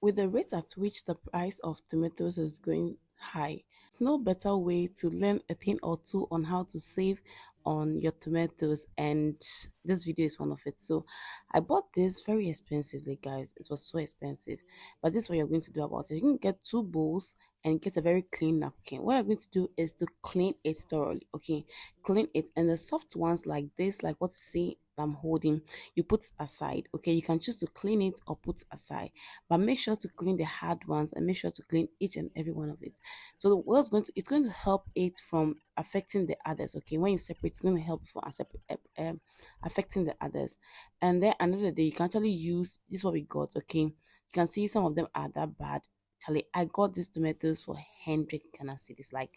with the rate at which the price of tomatoes is going high, it's no better way to learn a thing or two on how to save on your tomatoes, and this video is one of it. So I bought this very expensively, guys. It was so expensive, but this is what you're going to do about it. You can get two bowls and get a very clean napkin. What I'm going to do is to clean it thoroughly. Okay, clean it, and the soft ones like this, like what you see I'm holding, you put aside. Okay, you can choose to clean it or put aside, but make sure to clean the hard ones and make sure to clean each and every one of it. So what's going to, it's going to help it from affecting the others. Okay, when you separate, it's going to help from affecting the others. And then another day you can actually use this, what we got. Okay, you can see some of them are that bad. Charlie, I got these tomatoes for 100 Ghana cedis. Like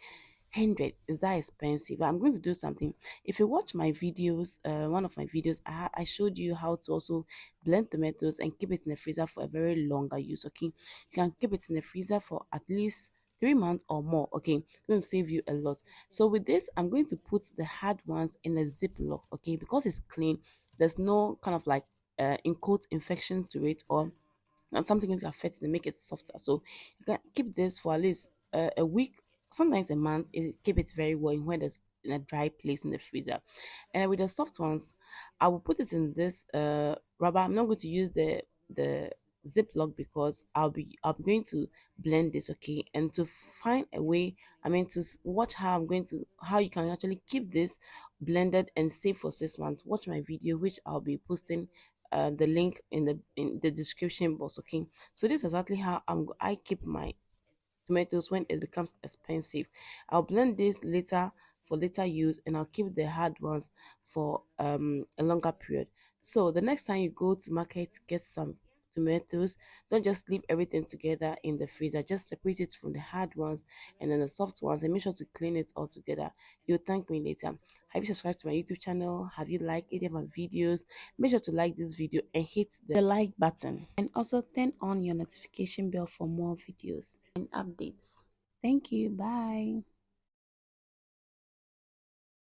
100 is that expensive? But I'm going to do something. If you watch my videos, one of my videos, I showed you how to also blend tomatoes and keep it in the freezer for a very longer use. Okay, you can keep it in the freezer for at least 3 months or more. Okay, it's going to save you a lot. So with this, I'm going to put the hard ones in a ziploc. Okay, because it's clean, there's no kind of like in quote infection to it, or and something going to affect it and make it softer. So you can keep this for at least a week, sometimes a month. Keep it very well in when there's in a dry place in the freezer. And with the soft ones, I will put it in this rubber. I'm not going to use the ziploc because I'll be going to blend this. Okay, and to find a way, I mean to watch how I'm going to, how you can actually keep this blended and safe for 6 months. Watch my video, which I'll be posting the link in the description box. Okay, so this is exactly how I keep my tomatoes when it becomes expensive. I'll blend this later for later use, and I'll keep the hard ones for a longer period. So the next time you go to market to get some tomatoes, don't just leave everything together in the freezer. Just separate it from the hard ones and then the soft ones, and make sure to clean it all together. You'll thank me later. Have you subscribed to my YouTube channel? Have you liked any of my videos? Make sure to like this video and hit the like button, and also turn on your notification bell for more videos and updates. Thank you. Bye.